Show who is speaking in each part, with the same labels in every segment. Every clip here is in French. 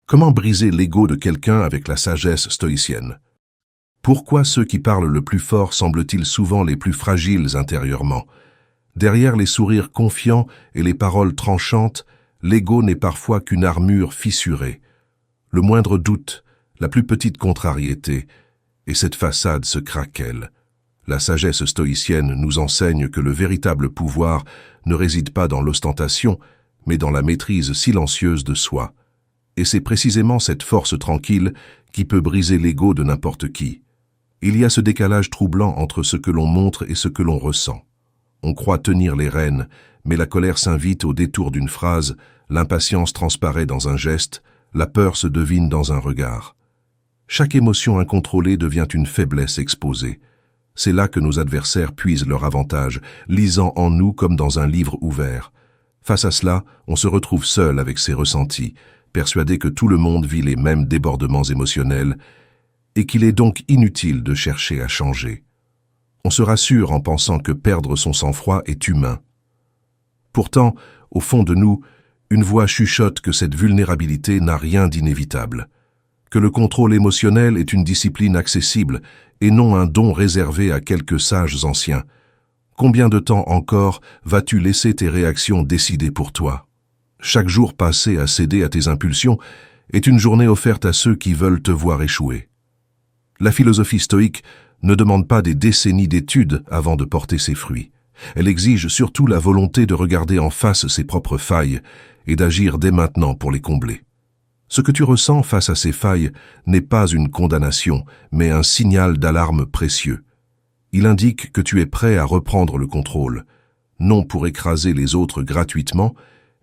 Speaker 1: Comment briser l'ego de quelqu'un avec la sagesse stoïcienne? Pourquoi ceux qui parlent le plus fort semblent-ils souvent les plus fragiles intérieurement? Derrière les sourires confiants et les paroles tranchantes, l'ego n'est parfois qu'une armure fissurée. Le moindre doute, la plus petite contrariété, et cette façade se craquelle. La sagesse stoïcienne nous enseigne que le véritable pouvoir ne réside pas dans l'ostentation, mais dans la maîtrise silencieuse de soi. Et c'est précisément cette force tranquille qui peut briser l'ego de n'importe qui. Il y a ce décalage troublant entre ce que l'on montre et ce que l'on ressent. On croit tenir les rênes, mais la colère s'invite au détour d'une phrase, l'impatience transparaît dans un geste, la peur se devine dans un regard. Chaque émotion incontrôlée devient une faiblesse exposée. C'est là que nos adversaires puisent leur avantage, lisant en nous comme dans un livre ouvert. Face à cela, on se retrouve seul avec ses ressentis, persuadé que tout le monde vit les mêmes débordements émotionnels et qu'il est donc inutile de chercher à changer. On se rassure en pensant que perdre son sang-froid est humain. Pourtant, au fond de nous, une voix chuchote que cette vulnérabilité n'a rien d'inévitable, que le contrôle émotionnel est une discipline accessible et non un don réservé à quelques sages anciens. Combien de temps encore vas-tu laisser tes réactions décider pour toi? Chaque jour passé à céder à tes impulsions est une journée offerte à ceux qui veulent te voir échouer. La philosophie stoïque ne demande pas des décennies d'études avant de porter ses fruits. Elle exige surtout la volonté de regarder en face ses propres failles et d'agir dès maintenant pour les combler. Ce que tu ressens face à ces failles n'est pas une condamnation, mais un signal d'alarme précieux. Il indique que tu es prêt à reprendre le contrôle, non pour écraser les autres gratuitement,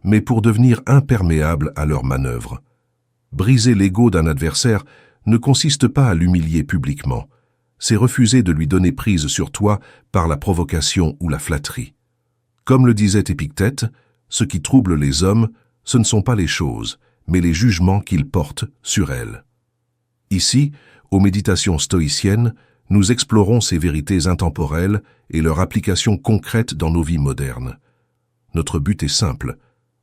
Speaker 1: mais pour devenir imperméable à leurs manœuvres. Briser l'ego d'un adversaire ne consiste pas à l'humilier publiquement, c'est refuser de lui donner prise sur toi par la provocation ou la flatterie. Comme le disait Épictète, ce qui trouble les hommes, ce ne sont pas les choses, mais les jugements qu'ils portent sur elles. Ici, aux méditations stoïciennes, nous explorons ces vérités intemporelles et leur application concrète dans nos vies modernes. Notre but est simple,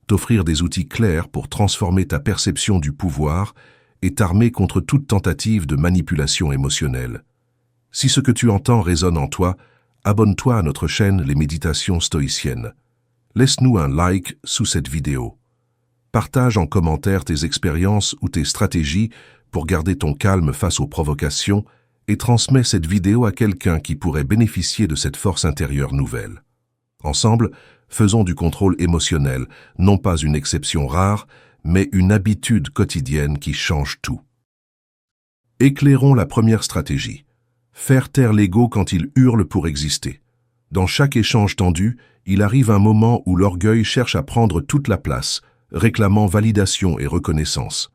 Speaker 1: t'offrir des outils clairs pour transformer ta perception du pouvoir et t'armer contre toute tentative de manipulation émotionnelle. Si ce que tu entends résonne en toi, abonne-toi à notre chaîne Les Méditations Stoïciennes. Laisse-nous un like sous cette vidéo. Partage en commentaire tes expériences ou tes stratégies pour garder ton calme face aux provocations et transmets cette vidéo à quelqu'un qui pourrait bénéficier de cette force intérieure nouvelle. Ensemble, faisons du contrôle émotionnel, non pas une exception rare, mais une habitude quotidienne qui change tout. Éclairons la première stratégie. Faire taire l'ego quand il hurle pour exister. Dans chaque échange tendu, il arrive un moment où l'orgueil cherche à prendre toute la place, réclamant validation et reconnaissance.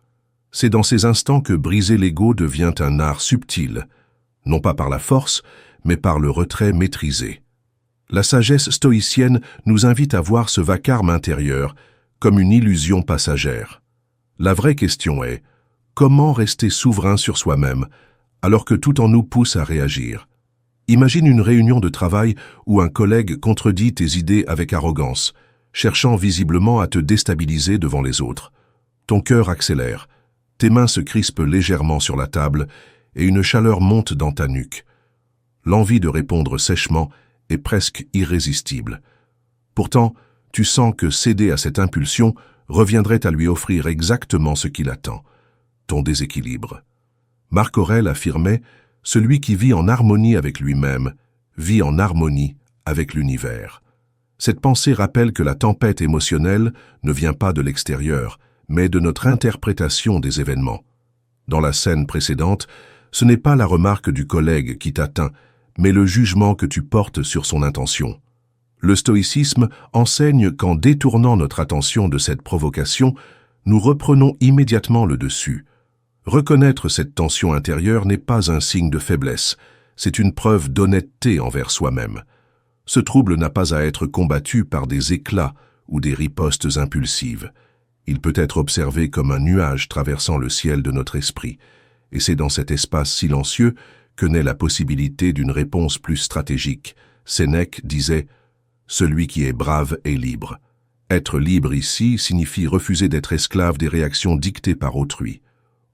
Speaker 1: C'est dans ces instants que briser l'ego devient un art subtil, non pas par la force, mais par le retrait maîtrisé. La sagesse stoïcienne nous invite à voir ce vacarme intérieur comme une illusion passagère. La vraie question est, comment rester souverain sur soi-même alors que tout en nous pousse à réagir? Imagine une réunion de travail où un collègue contredit tes idées avec arrogance, cherchant visiblement à te déstabiliser devant les autres. Ton cœur accélère, tes mains se crispent légèrement sur la table et une chaleur monte dans ta nuque. L'envie de répondre sèchement est presque irrésistible. Pourtant, tu sens que céder à cette impulsion reviendrait à lui offrir exactement ce qu'il attend, ton déséquilibre. Marc Aurèle affirmait « Celui qui vit en harmonie avec lui-même, vit en harmonie avec l'univers ». Cette pensée rappelle que la tempête émotionnelle ne vient pas de l'extérieur, mais de notre interprétation des événements. Dans la scène précédente, ce n'est pas la remarque du collègue qui t'atteint, mais le jugement que tu portes sur son intention. Le stoïcisme enseigne qu'en détournant notre attention de cette provocation, nous reprenons immédiatement le dessus. Reconnaître cette tension intérieure n'est pas un signe de faiblesse, c'est une preuve d'honnêteté envers soi-même. Ce trouble n'a pas à être combattu par des éclats ou des ripostes impulsives. Il peut être observé comme un nuage traversant le ciel de notre esprit, et c'est dans cet espace silencieux que naît la possibilité d'une réponse plus stratégique. Sénèque disait « Celui qui est brave est libre ». Être libre ici signifie refuser d'être esclave des réactions dictées par autrui.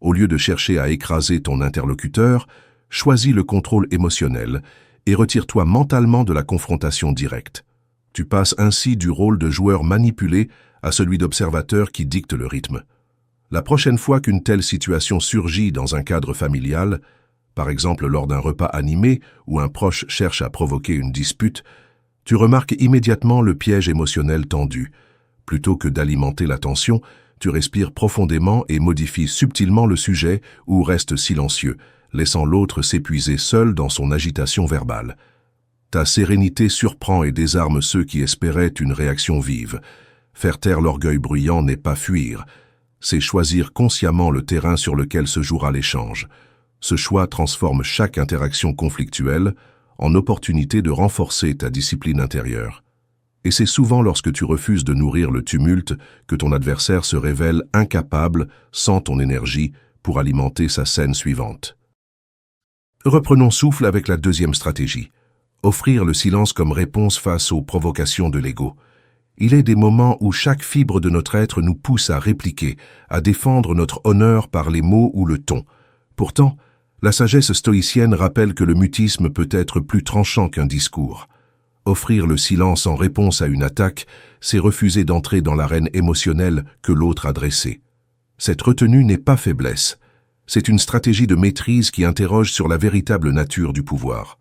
Speaker 1: Au lieu de chercher à écraser ton interlocuteur, choisis le contrôle émotionnel et retire-toi mentalement de la confrontation directe. Tu passes ainsi du rôle de joueur manipulé à celui d'observateur qui dicte le rythme. La prochaine fois qu'une telle situation surgit dans un cadre familial, par exemple lors d'un repas animé où un proche cherche à provoquer une dispute, tu remarques immédiatement le piège émotionnel tendu. Plutôt que d'alimenter la tension, tu respires profondément et modifies subtilement le sujet ou restes silencieux, laissant l'autre s'épuiser seul dans son agitation verbale. Ta sérénité surprend et désarme ceux qui espéraient une réaction vive. Faire taire l'orgueil bruyant n'est pas fuir, c'est choisir consciemment le terrain sur lequel se jouera l'échange. Ce choix transforme chaque interaction conflictuelle en opportunité de renforcer ta discipline intérieure. Et c'est souvent lorsque tu refuses de nourrir le tumulte que ton adversaire se révèle incapable, sans ton énergie, pour alimenter sa scène suivante. Reprenons souffle avec la deuxième stratégie. Offrir le silence comme réponse face aux provocations de l'ego. Il est des moments où chaque fibre de notre être nous pousse à répliquer, à défendre notre honneur par les mots ou le ton. Pourtant, la sagesse stoïcienne rappelle que le mutisme peut être plus tranchant qu'un discours. Offrir le silence en réponse à une attaque, c'est refuser d'entrer dans l'arène émotionnelle que l'autre a dressée. Cette retenue n'est pas faiblesse. C'est une stratégie de maîtrise qui interroge sur la véritable nature du pouvoir.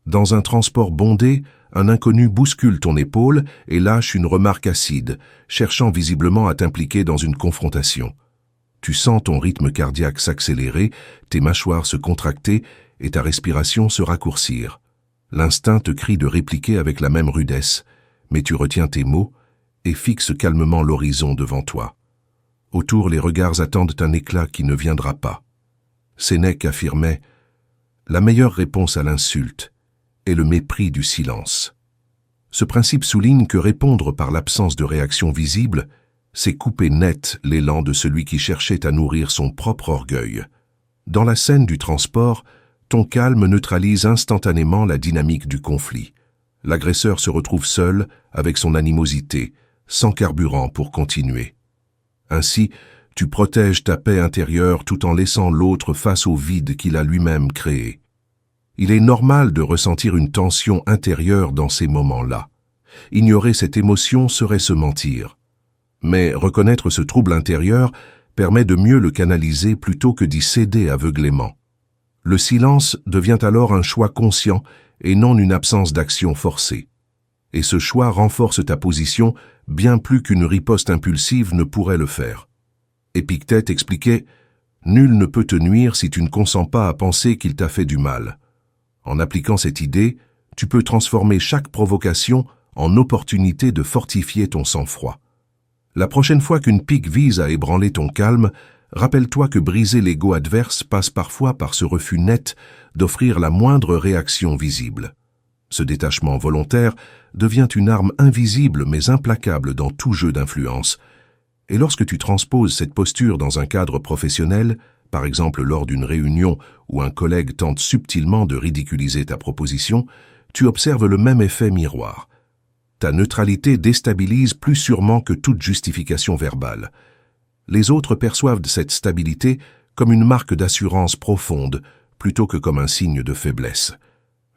Speaker 1: Dans un transport bondé, un inconnu bouscule ton épaule et lâche une remarque acide, cherchant visiblement à t'impliquer dans une confrontation. Tu sens ton rythme cardiaque s'accélérer, tes mâchoires se contracter et ta respiration se raccourcir. L'instinct te crie de répliquer avec la même rudesse, mais tu retiens tes mots et fixes calmement l'horizon devant toi. Autour, les regards attendent un éclat qui ne viendra pas. Sénèque affirmait « La meilleure réponse à l'insulte est le mépris du silence ». Ce principe souligne que répondre par l'absence de réaction visible, c'est couper net l'élan de celui qui cherchait à nourrir son propre orgueil. Dans la scène du transport, ton calme neutralise instantanément la dynamique du conflit. L'agresseur se retrouve seul avec son animosité, sans carburant pour continuer. Ainsi, tu protèges ta paix intérieure tout en laissant l'autre face au vide qu'il a lui-même créé. Il est normal de ressentir une tension intérieure dans ces moments-là. Ignorer cette émotion serait se mentir. Mais reconnaître ce trouble intérieur permet de mieux le canaliser plutôt que d'y céder aveuglément. Le silence devient alors un choix conscient et non une absence d'action forcée. Et ce choix renforce ta position bien plus qu'une riposte impulsive ne pourrait le faire. Épictète expliquait « Nul ne peut te nuire si tu ne consens pas à penser qu'il t'a fait du mal ». En appliquant cette idée, tu peux transformer chaque provocation en opportunité de fortifier ton sang-froid. La prochaine fois qu'une pique vise à ébranler ton calme, rappelle-toi que briser l'ego adverse passe parfois par ce refus net d'offrir la moindre réaction visible. Ce détachement volontaire devient une arme invisible mais implacable dans tout jeu d'influence. Et lorsque tu transposes cette posture dans un cadre professionnel, par exemple lors d'une réunion où un collègue tente subtilement de ridiculiser ta proposition, tu observes le même effet miroir. Ta neutralité déstabilise plus sûrement que toute justification verbale. Les autres perçoivent cette stabilité comme une marque d'assurance profonde, plutôt que comme un signe de faiblesse.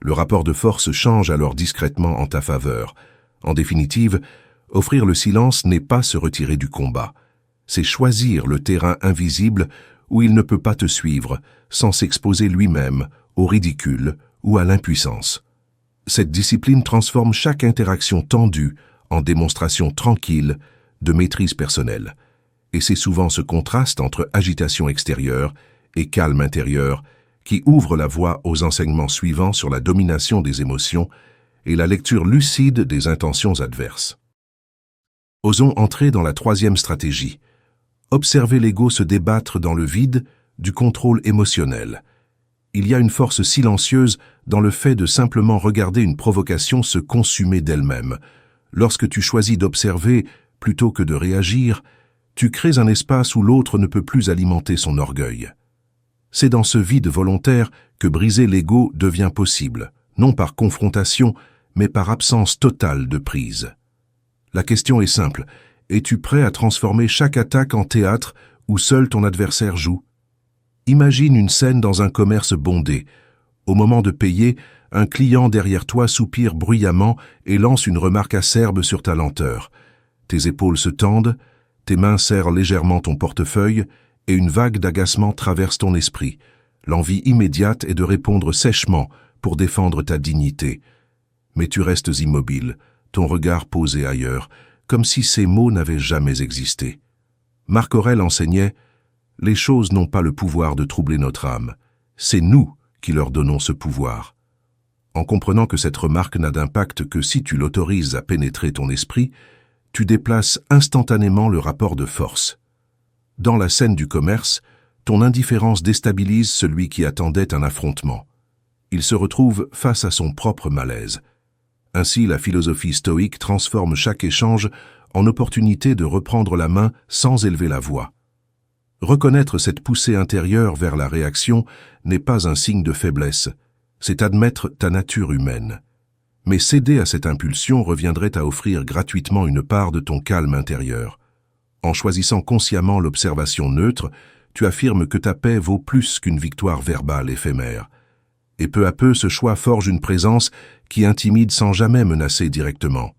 Speaker 1: Le rapport de force change alors discrètement en ta faveur. En définitive, offrir le silence n'est pas se retirer du combat. C'est choisir le terrain invisible où il ne peut pas te suivre, sans s'exposer lui-même au ridicule ou à l'impuissance. Cette discipline transforme chaque interaction tendue en démonstration tranquille de maîtrise personnelle. Et c'est souvent ce contraste entre agitation extérieure et calme intérieur qui ouvre la voie aux enseignements suivants sur la domination des émotions et la lecture lucide des intentions adverses. Osons entrer dans la troisième stratégie. Observer l'ego se débattre dans le vide du contrôle émotionnel. Il y a une force silencieuse dans le fait de simplement regarder une provocation se consumer d'elle-même. Lorsque tu choisis d'observer plutôt que de réagir, tu crées un espace où l'autre ne peut plus alimenter son orgueil. C'est dans ce vide volontaire que briser l'ego devient possible, non par confrontation, mais par absence totale de prise. La question est simple, Es-tu prêt à transformer chaque attaque en théâtre où seul ton adversaire joue? Imagine une scène dans un commerce bondé. Au moment de payer, un client derrière toi soupire bruyamment et lance une remarque acerbe sur ta lenteur. Tes épaules se tendent, tes mains serrent légèrement ton portefeuille et une vague d'agacement traverse ton esprit. L'envie immédiate est de répondre sèchement pour défendre ta dignité. Mais tu restes immobile, ton regard posé ailleurs, comme si ces mots n'avaient jamais existé. Marc Aurèle enseignait « Les choses n'ont pas le pouvoir de troubler notre âme, c'est nous qui leur donnons ce pouvoir. » En comprenant que cette remarque n'a d'impact que si tu l'autorises à pénétrer ton esprit, tu déplaces instantanément le rapport de force. Dans la scène du commerce, ton indifférence déstabilise celui qui attendait un affrontement. Il se retrouve face à son propre malaise. Ainsi, la philosophie stoïque transforme chaque échange en opportunité de reprendre la main sans élever la voix. Reconnaître cette poussée intérieure vers la réaction n'est pas un signe de faiblesse, c'est admettre ta nature humaine. Mais céder à cette impulsion reviendrait à offrir gratuitement une part de ton calme intérieur. En choisissant consciemment l'observation neutre, tu affirmes que ta paix vaut plus qu'une victoire verbale éphémère. Et peu à peu, ce choix forge une présence qui intimide sans jamais menacer directement.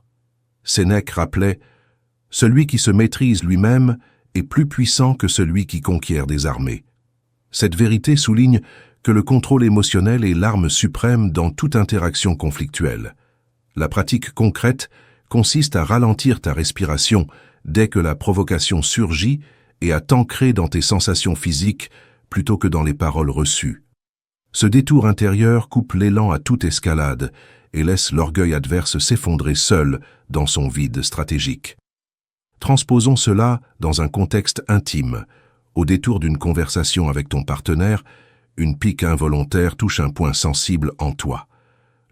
Speaker 1: Sénèque rappelait « Celui qui se maîtrise lui-même est plus puissant que celui qui conquiert des armées. » Cette vérité souligne que le contrôle émotionnel est l'arme suprême dans toute interaction conflictuelle. La pratique concrète consiste à ralentir ta respiration dès que la provocation surgit et à t'ancrer dans tes sensations physiques plutôt que dans les paroles reçues. Ce détour intérieur coupe l'élan à toute escalade et laisse l'orgueil adverse s'effondrer seul dans son vide stratégique. Transposons cela dans un contexte intime. Au détour d'une conversation avec ton partenaire, une pique involontaire touche un point sensible en toi.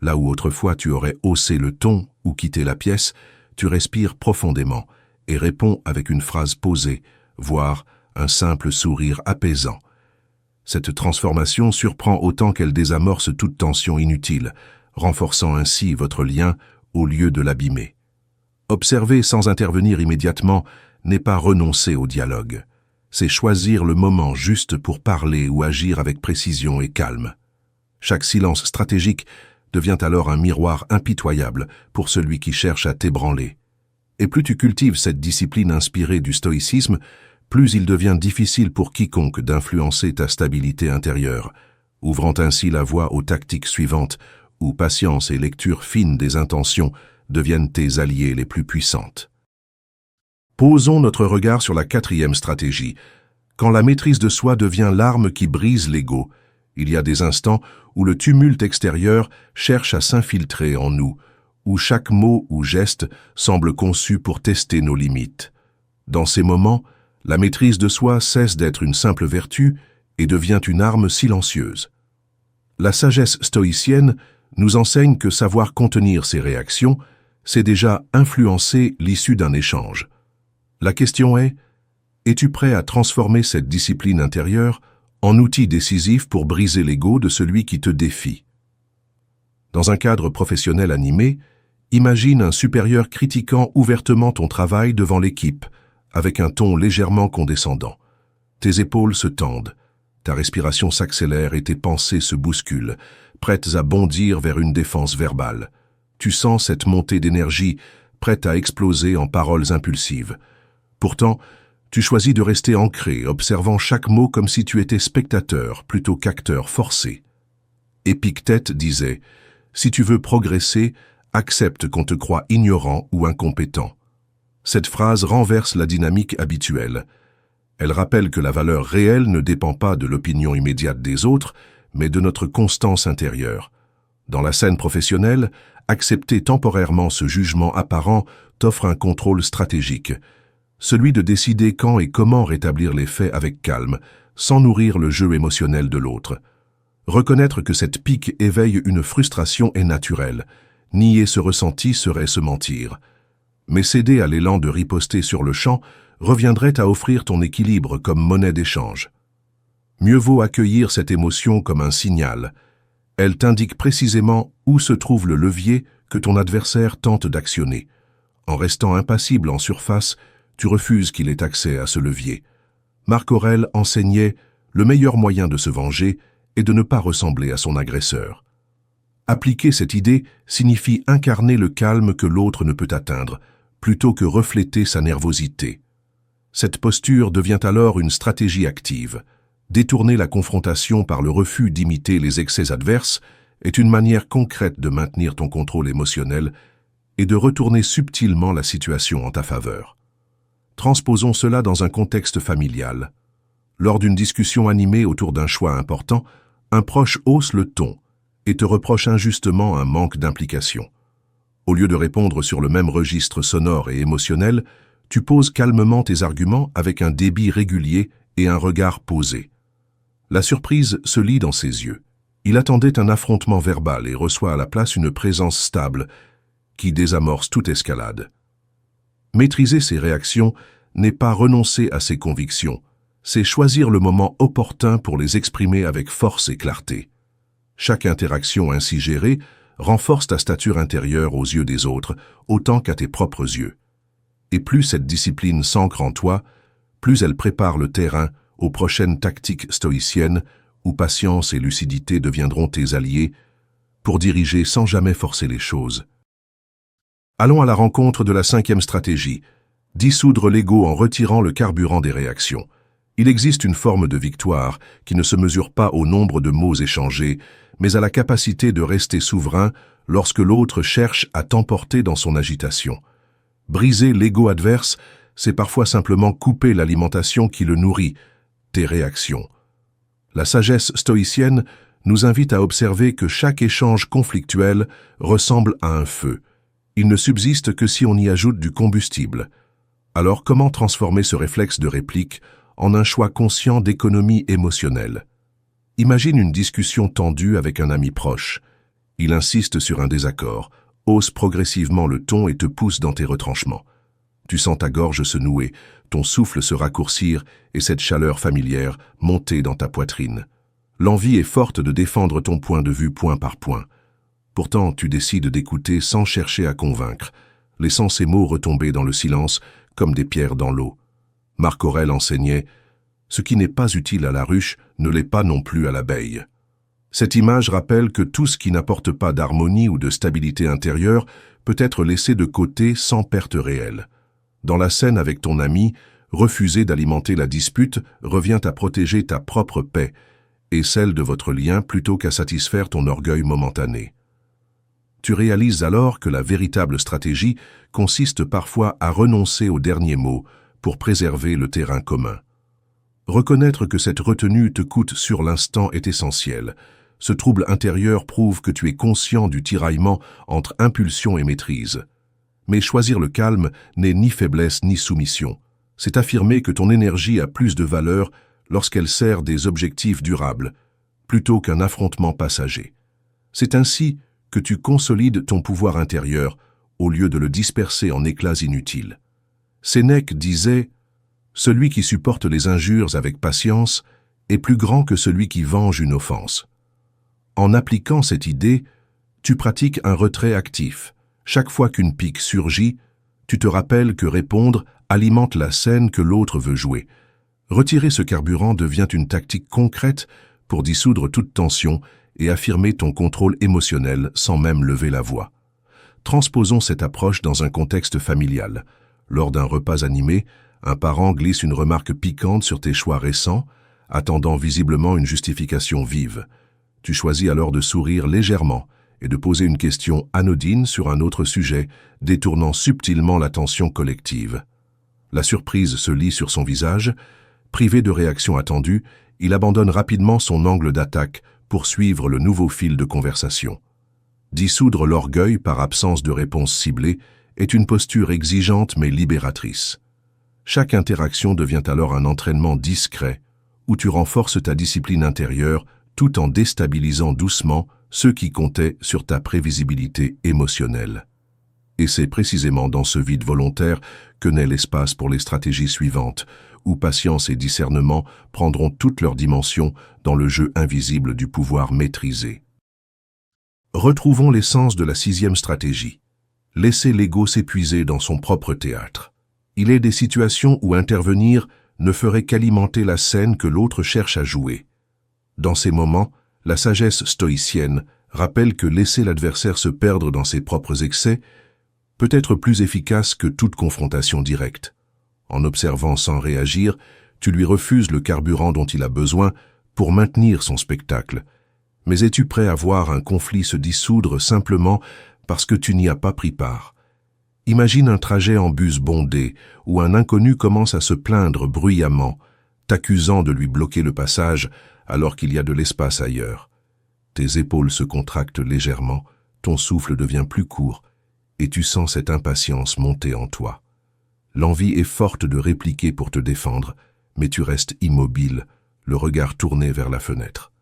Speaker 1: Là où autrefois tu aurais haussé le ton ou quitté la pièce, tu respires profondément et réponds avec une phrase posée, voire un simple sourire apaisant. Cette transformation surprend autant qu'elle désamorce toute tension inutile, renforçant ainsi votre lien au lieu de l'abîmer. Observer sans intervenir immédiatement n'est pas renoncer au dialogue. C'est choisir le moment juste pour parler ou agir avec précision et calme. Chaque silence stratégique devient alors un miroir impitoyable pour celui qui cherche à t'ébranler. Et plus tu cultives cette discipline inspirée du stoïcisme, plus il devient difficile pour quiconque d'influencer ta stabilité intérieure, ouvrant ainsi la voie aux tactiques suivantes où patience et lecture fine des intentions deviennent tes alliés les plus puissantes. Posons notre regard sur la 4e stratégie. Quand la maîtrise de soi devient l'arme qui brise l'ego, il y a des instants où le tumulte extérieur cherche à s'infiltrer en nous, où chaque mot ou geste semble conçu pour tester nos limites. Dans ces moments, la maîtrise de soi cesse d'être une simple vertu et devient une arme silencieuse. La sagesse stoïcienne nous enseigne que savoir contenir ses réactions, c'est déjà influencer l'issue d'un échange. La question est, es-tu prêt à transformer cette discipline intérieure en outil décisif pour briser l'ego de celui qui te défie? Dans un cadre professionnel animé, imagine un supérieur critiquant ouvertement ton travail devant l'équipe, avec un ton légèrement condescendant. Tes épaules se tendent, ta respiration s'accélère et tes pensées se bousculent, prêtes à bondir vers une défense verbale. Tu sens cette montée d'énergie, prête à exploser en paroles impulsives. Pourtant, tu choisis de rester ancré, observant chaque mot comme si tu étais spectateur plutôt qu'acteur forcé. Épictète disait « Si tu veux progresser, accepte qu'on te croie ignorant ou incompétent ». Cette phrase renverse la dynamique habituelle. Elle rappelle que la valeur réelle ne dépend pas de l'opinion immédiate des autres, mais de notre constance intérieure. Dans la scène professionnelle, accepter temporairement ce jugement apparent t'offre un contrôle stratégique. Celui de décider quand et comment rétablir les faits avec calme, sans nourrir le jeu émotionnel de l'autre. Reconnaître que cette pique éveille une frustration est naturel. Nier ce ressenti serait se mentir. Mais céder à l'élan de riposter sur le champ reviendrait à offrir ton équilibre comme monnaie d'échange. Mieux vaut accueillir cette émotion comme un signal. Elle t'indique précisément où se trouve le levier que ton adversaire tente d'actionner. En restant impassible en surface, Tu refuses qu'il ait accès à ce levier. Marc Aurèle enseignait « Le meilleur moyen de se venger est de ne pas ressembler à son agresseur ». Appliquer cette idée signifie incarner le calme que l'autre ne peut atteindre, plutôt que refléter sa nervosité. Cette posture devient alors une stratégie active. Détourner la confrontation par le refus d'imiter les excès adverses est une manière concrète de maintenir ton contrôle émotionnel et de retourner subtilement la situation en ta faveur. Transposons cela dans un contexte familial. Lors d'une discussion animée autour d'un choix important, un proche hausse le ton et te reproche injustement un manque d'implication. Au lieu de répondre sur le même registre sonore et émotionnel, tu poses calmement tes arguments avec un débit régulier et un regard posé. La surprise se lit dans ses yeux. Il attendait un affrontement verbal et reçoit à la place une présence stable qui désamorce toute escalade. Maîtriser ses réactions n'est pas renoncer à ses convictions, c'est choisir le moment opportun pour les exprimer avec force et clarté. Chaque interaction ainsi gérée renforce ta stature intérieure aux yeux des autres, autant qu'à tes propres yeux. Et plus cette discipline s'ancre en toi, plus elle prépare le terrain aux prochaines tactiques stoïciennes où patience et lucidité deviendront tes alliés pour diriger sans jamais forcer les choses. Allons à la rencontre de la 5e stratégie, dissoudre l'ego en retirant le carburant des réactions. Il existe une forme de victoire qui ne se mesure pas au nombre de mots échangés, mais à la capacité de rester souverain lorsque l'autre cherche à t'emporter dans son agitation. Briser l'ego adverse, c'est parfois simplement couper l'alimentation qui le nourrit, tes réactions. La sagesse stoïcienne nous invite à observer que chaque échange conflictuel ressemble à un feu. Il ne subsiste que si on y ajoute du combustible. Alors comment transformer ce réflexe de réplique en un choix conscient d'économie émotionnelle? Imagine une discussion tendue avec un ami proche. Il insiste sur un désaccord, hausse progressivement le ton et te pousse dans tes retranchements. Tu sens ta gorge se nouer, ton souffle se raccourcir et cette chaleur familière monter dans ta poitrine. L'envie est forte de défendre ton point de vue point par point. Pourtant, tu décides d'écouter sans chercher à convaincre, laissant ces mots retomber dans le silence comme des pierres dans l'eau. Marc Aurèle enseignait « Ce qui n'est pas utile à la ruche ne l'est pas non plus à l'abeille ». Cette image rappelle que tout ce qui n'apporte pas d'harmonie ou de stabilité intérieure peut être laissé de côté sans perte réelle. Dans la scène avec ton ami, refuser d'alimenter la dispute revient à protéger ta propre paix et celle de votre lien plutôt qu'à satisfaire ton orgueil momentané. Tu réalises alors que la véritable stratégie consiste parfois à renoncer au dernier mot pour préserver le terrain commun. Reconnaître que cette retenue te coûte sur l'instant est essentiel. Ce trouble intérieur prouve que tu es conscient du tiraillement entre impulsion et maîtrise. Mais choisir le calme n'est ni faiblesse ni soumission. C'est affirmer que ton énergie a plus de valeur lorsqu'elle sert des objectifs durables, plutôt qu'un affrontement passager. C'est ainsi que tu consolides ton pouvoir intérieur au lieu de le disperser en éclats inutiles. Sénèque disait « Celui qui supporte les injures avec patience est plus grand que celui qui venge une offense ». En appliquant cette idée, tu pratiques un retrait actif. Chaque fois qu'une pique surgit, tu te rappelles que répondre alimente la scène que l'autre veut jouer. Retirer ce carburant devient une tactique concrète pour dissoudre toute tension et affirmer ton contrôle émotionnel sans même lever la voix. Transposons cette approche dans un contexte familial. Lors d'un repas animé, un parent glisse une remarque piquante sur tes choix récents, attendant visiblement une justification vive. Tu choisis alors de sourire légèrement et de poser une question anodine sur un autre sujet, détournant subtilement l'attention collective. La surprise se lit sur son visage. Privé de réaction attendue, il abandonne rapidement son angle d'attaque pour suivre le nouveau fil de conversation. Dissoudre l'orgueil par absence de réponse ciblée est une posture exigeante mais libératrice. Chaque interaction devient alors un entraînement discret où tu renforces ta discipline intérieure tout en déstabilisant doucement ceux qui comptaient sur ta prévisibilité émotionnelle. Et c'est précisément dans ce vide volontaire que naît l'espace pour les stratégies suivantes, où patience et discernement prendront toutes leurs dimensions dans le jeu invisible du pouvoir maîtrisé. Retrouvons l'essence de la 6e stratégie. Laisser l'ego s'épuiser dans son propre théâtre. Il est des situations où intervenir ne ferait qu'alimenter la scène que l'autre cherche à jouer. Dans ces moments, la sagesse stoïcienne rappelle que laisser l'adversaire se perdre dans ses propres excès peut être plus efficace que toute confrontation directe. En observant sans réagir, tu lui refuses le carburant dont il a besoin pour maintenir son spectacle. Mais es-tu prêt à voir un conflit se dissoudre simplement parce que tu n'y as pas pris part? Imagine un trajet en bus bondé où un inconnu commence à se plaindre bruyamment, t'accusant de lui bloquer le passage alors qu'il y a de l'espace ailleurs. Tes épaules se contractent légèrement, ton souffle devient plus court et tu sens cette impatience monter en toi. L'envie est forte de répliquer pour te défendre, mais tu restes immobile, le regard tourné vers la fenêtre.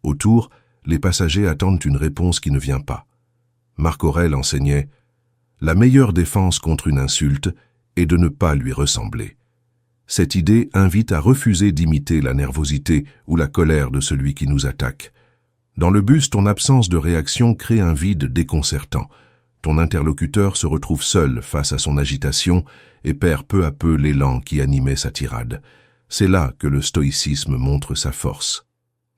Speaker 1: Autour, les passagers attendent une réponse qui ne vient pas. Marc Aurèle enseignait « La meilleure défense contre une insulte est de ne pas lui ressembler ». Cette idée invite à refuser d'imiter la nervosité ou la colère de celui qui nous attaque. Dans le bus, ton absence de réaction crée un vide déconcertant. Ton interlocuteur se retrouve seul face à son agitation et perd peu à peu l'élan qui animait sa tirade. C'est là que le stoïcisme montre sa force.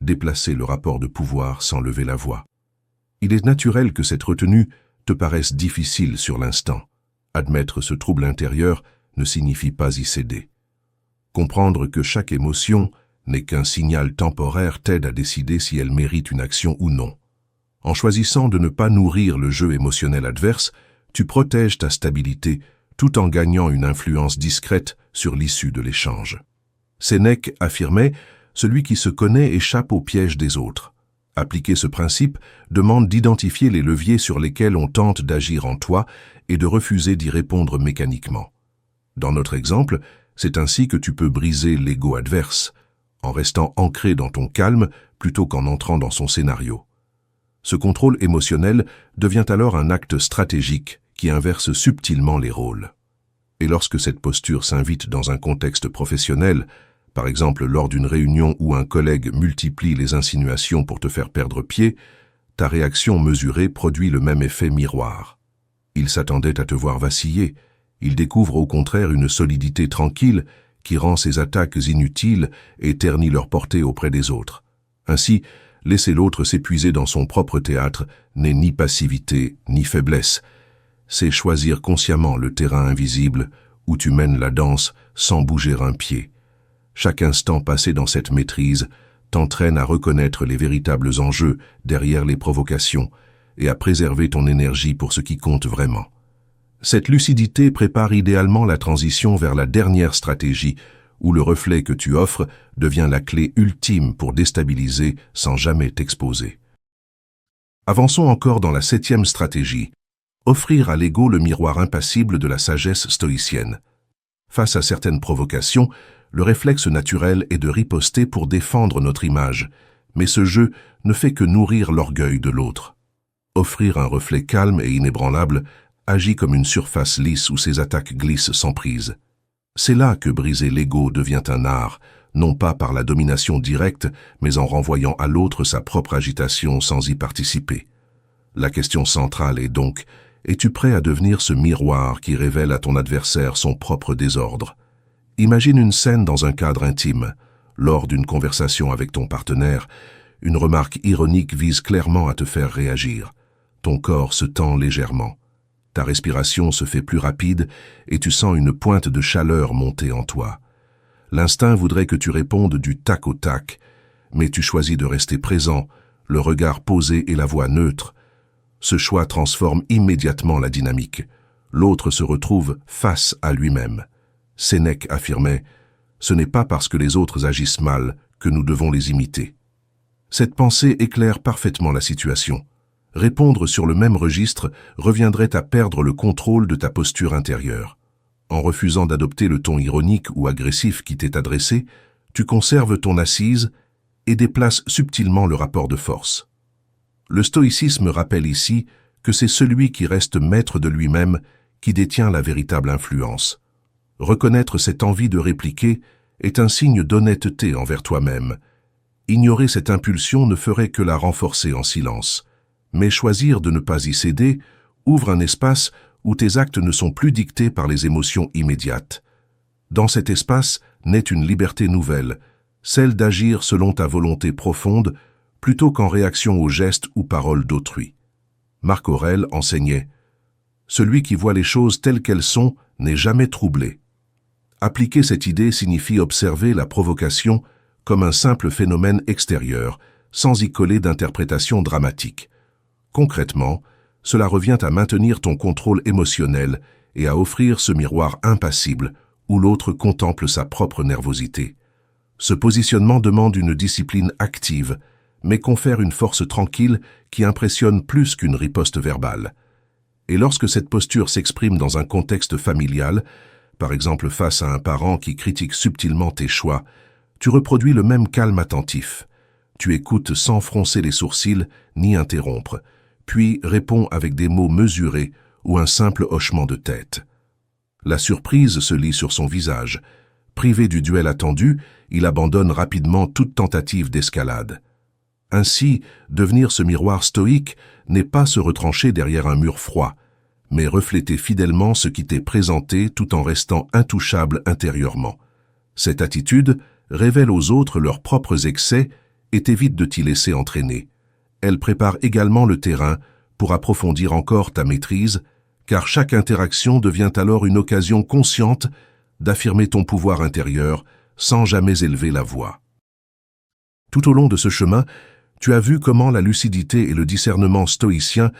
Speaker 1: Déplacer le rapport de pouvoir sans lever la voix. Il est naturel que cette retenue te paraisse difficile sur l'instant. Admettre ce trouble intérieur ne signifie pas y céder. Comprendre que chaque émotion n'est qu'un signal temporaire t'aide à décider si elle mérite une action ou non. En choisissant de ne pas nourrir le jeu émotionnel adverse, tu protèges ta stabilité tout en gagnant une influence discrète sur l'issue de l'échange. Sénèque affirmait « Celui qui se connaît échappe au piège des autres ». Appliquer ce principe demande d'identifier les leviers sur lesquels on tente d'agir en toi et de refuser d'y répondre mécaniquement. Dans notre exemple, c'est ainsi que tu peux briser l'ego adverse, en restant ancré dans ton calme plutôt qu'en entrant dans son scénario. Ce contrôle émotionnel devient alors un acte stratégique qui inverse subtilement les rôles. Et lorsque cette posture s'invite dans un contexte professionnel, par exemple lors d'une réunion où un collègue multiplie les insinuations pour te faire perdre pied, ta réaction mesurée produit le même effet miroir. Il s'attendait à te voir vaciller, il découvre au contraire une solidité tranquille qui rend ses attaques inutiles et ternit leur portée auprès des autres. Ainsi, laisser l'autre s'épuiser dans son propre théâtre n'est ni passivité ni faiblesse. C'est choisir consciemment le terrain invisible où tu mènes la danse sans bouger un pied. Chaque instant passé dans cette maîtrise t'entraîne à reconnaître les véritables enjeux derrière les provocations et à préserver ton énergie pour ce qui compte vraiment. Cette lucidité prépare idéalement la transition vers la dernière stratégie où le reflet que tu offres devient la clé ultime pour déstabiliser sans jamais t'exposer. Avançons encore dans la 7e stratégie, offrir à l'ego le miroir impassible de la sagesse stoïcienne. Face à certaines provocations, le réflexe naturel est de riposter pour défendre notre image, mais ce jeu ne fait que nourrir l'orgueil de l'autre. Offrir un reflet calme et inébranlable agit comme une surface lisse où ses attaques glissent sans prise. C'est là que briser l'ego devient un art, non pas par la domination directe, mais en renvoyant à l'autre sa propre agitation sans y participer. La question centrale est donc, es-tu prêt à devenir ce miroir qui révèle à ton adversaire son propre désordre? Imagine une scène dans un cadre intime. Lors d'une conversation avec ton partenaire, une remarque ironique vise clairement à te faire réagir. Ton corps se tend légèrement. Ta respiration se fait plus rapide et tu sens une pointe de chaleur monter en toi. L'instinct voudrait que tu répondes du tac au tac, mais tu choisis de rester présent, le regard posé et la voix neutre. Ce choix transforme immédiatement la dynamique. L'autre se retrouve face à lui-même. Sénèque affirmait « Ce n'est pas parce que les autres agissent mal que nous devons les imiter ». Cette pensée éclaire parfaitement la situation. Répondre sur le même registre reviendrait à perdre le contrôle de ta posture intérieure. En refusant d'adopter le ton ironique ou agressif qui t'est adressé, tu conserves ton assise et déplaces subtilement le rapport de force. Le stoïcisme rappelle ici que c'est celui qui reste maître de lui-même qui détient la véritable influence. Reconnaître cette envie de répliquer est un signe d'honnêteté envers toi-même. Ignorer cette impulsion ne ferait que la renforcer en silence. Mais choisir de ne pas y céder ouvre un espace où tes actes ne sont plus dictés par les émotions immédiates. Dans cet espace naît une liberté nouvelle, celle d'agir selon ta volonté profonde, plutôt qu'en réaction aux gestes ou paroles d'autrui. Marc Aurèle enseignait « Celui qui voit les choses telles qu'elles sont n'est jamais troublé ». Appliquer cette idée signifie observer la provocation comme un simple phénomène extérieur, sans y coller d'interprétation dramatique. Concrètement, cela revient à maintenir ton contrôle émotionnel et à offrir ce miroir impassible où l'autre contemple sa propre nervosité. Ce positionnement demande une discipline active, mais confère une force tranquille qui impressionne plus qu'une riposte verbale. Et lorsque cette posture s'exprime dans un contexte familial, par exemple face à un parent qui critique subtilement tes choix, tu reproduis le même calme attentif. Tu écoutes sans froncer les sourcils ni interrompre, puis réponds avec des mots mesurés ou un simple hochement de tête. La surprise se lit sur son visage. Privé du duel attendu, il abandonne rapidement toute tentative d'escalade. Ainsi, devenir ce miroir stoïque n'est pas se retrancher derrière un mur froid, mais refléter fidèlement ce qui t'est présenté tout en restant intouchable intérieurement. Cette attitude révèle aux autres leurs propres excès et t'évite de t'y laisser entraîner. Elle prépare également le terrain pour approfondir encore ta maîtrise, car chaque interaction devient alors une occasion consciente d'affirmer ton pouvoir intérieur sans jamais élever la voix. Tout au long de ce chemin, tu as vu comment la lucidité et le discernement stoïcien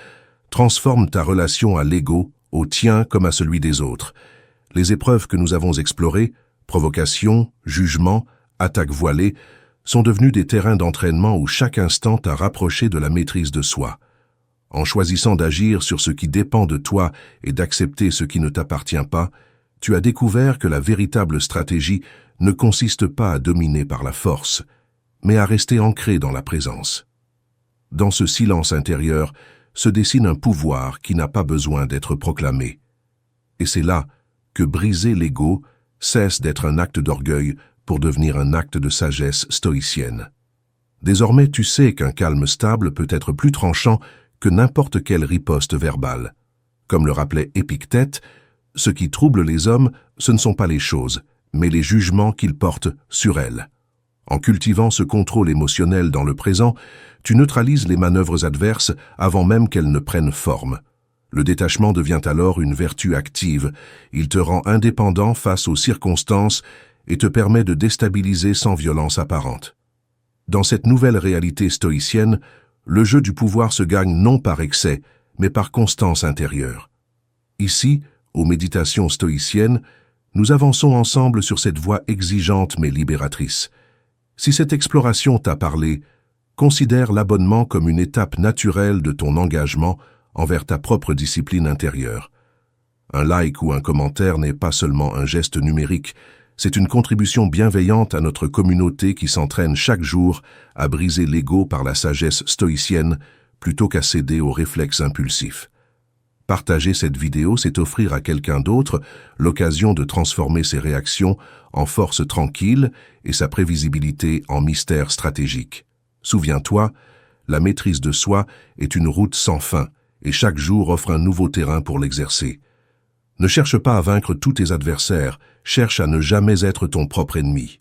Speaker 1: transforment ta relation à l'ego, au tien comme à celui des autres. Les épreuves que nous avons explorées, provocation, jugement, attaque voilée, sont devenues des terrains d'entraînement où chaque instant t'a rapproché de la maîtrise de soi. En choisissant d'agir sur ce qui dépend de toi et d'accepter ce qui ne t'appartient pas, tu as découvert que la véritable stratégie ne consiste pas à dominer par la force, mais à rester ancré dans la présence. Dans ce silence intérieur se dessine un pouvoir qui n'a pas besoin d'être proclamé. Et c'est là que briser l'ego cesse d'être un acte d'orgueil pour devenir un acte de sagesse stoïcienne. Désormais, tu sais qu'un calme stable peut être plus tranchant que n'importe quelle riposte verbale. Comme le rappelait Épictète, ce qui trouble les hommes, ce ne sont pas les choses, mais les jugements qu'ils portent sur elles. En cultivant ce contrôle émotionnel dans le présent, tu neutralises les manœuvres adverses avant même qu'elles ne prennent forme. Le détachement devient alors une vertu active. Il te rend indépendant face aux circonstances et te permet de déstabiliser sans violence apparente. Dans cette nouvelle réalité stoïcienne, le jeu du pouvoir se gagne non par excès, mais par constance intérieure. Ici, aux méditations stoïciennes, nous avançons ensemble sur cette voie exigeante mais libératrice. Si cette exploration t'a parlé, considère l'abonnement comme une étape naturelle de ton engagement envers ta propre discipline intérieure. Un like ou un commentaire n'est pas seulement un geste numérique, c'est une contribution bienveillante à notre communauté qui s'entraîne chaque jour à briser l'ego par la sagesse stoïcienne plutôt qu'à céder aux réflexes impulsifs. Partager cette vidéo, c'est offrir à quelqu'un d'autre l'occasion de transformer ses réactions en force tranquille et sa prévisibilité en mystère stratégique. Souviens-toi, la maîtrise de soi est une route sans fin et chaque jour offre un nouveau terrain pour l'exercer. Ne cherche pas à vaincre tous tes adversaires, cherche à ne jamais être ton propre ennemi.